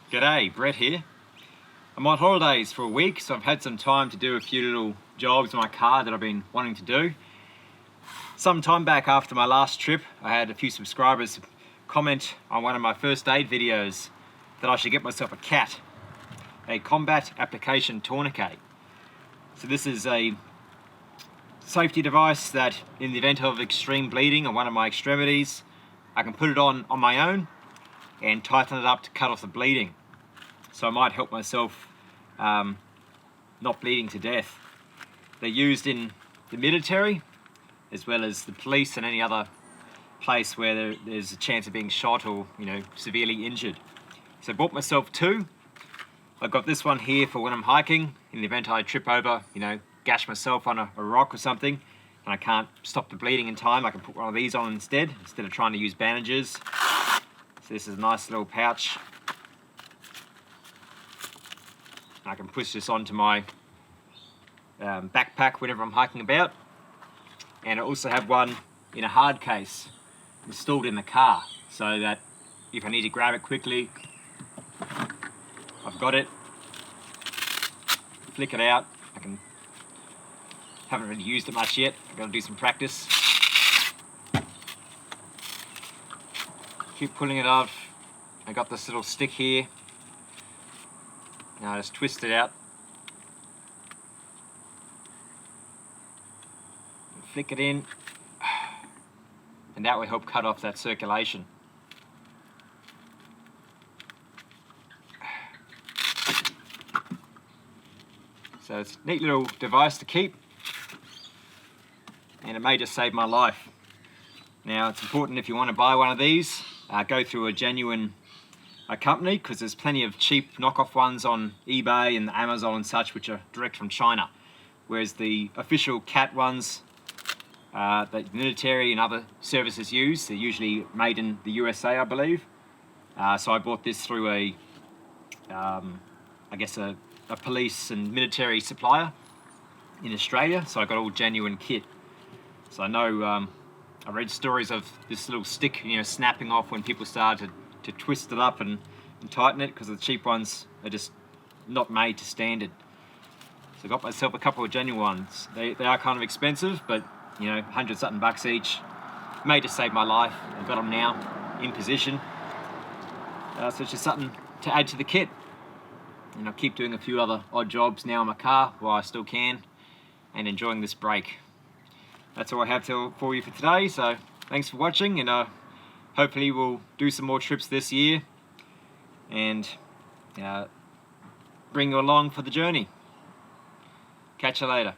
G'day, Brett here. I'm on holidays for a week, so I've had some time to do a few little jobs in my car that I've been wanting to do. Some time back after my last trip, I had a few subscribers comment on one of my first aid videos that I should get myself a CAT, a combat application tourniquet. So this is a safety device that in the event of extreme bleeding on one of my extremities, I can put it on my own and tighten it up to cut off the bleeding. So I might help myself not bleeding to death. They're used in the military as well as the police and any other place where there's a chance of being shot or severely injured. So I bought myself two. I've got this one here for when I'm hiking, in the event I trip over, gash myself on a rock or something and I can't stop the bleeding in time. I can put one of these on instead of trying to use bandages. So this is a nice little pouch. I can push this onto my backpack whenever I'm hiking about. And I also have one in a hard case installed in the car, so that if I need to grab it quickly, I've got it. Flick it out. Haven't really used it much yet. I've got to do some practice. Keep pulling it off. I got this little stick here. Now I just twist it out. And flick it in. And that will help cut off that circulation. So it's a neat little device to keep. And it may just save my life. Now it's important, if you want to buy one of these, go through a genuine company, because there's plenty of cheap knockoff ones on eBay and Amazon and such which are direct from China, whereas the official CAT ones that the military and other services use, they're usually made in the USA, I believe. So I bought this through a police and military supplier in Australia, so I got all genuine kit. So I know I read stories of this little stick snapping off when people started to twist it up and tighten it, because the cheap ones are just not made to standard. So I got myself a couple of genuine ones. They are kind of expensive, but 100 something bucks each. Made to save my life. I've got them now in position. So it's just something to add to the kit. And I'll keep doing a few other odd jobs now in my car while I still can, and enjoying this break. That's all I have for you for today, so thanks for watching, and hopefully we'll do some more trips this year and bring you along for the journey. Catch you later.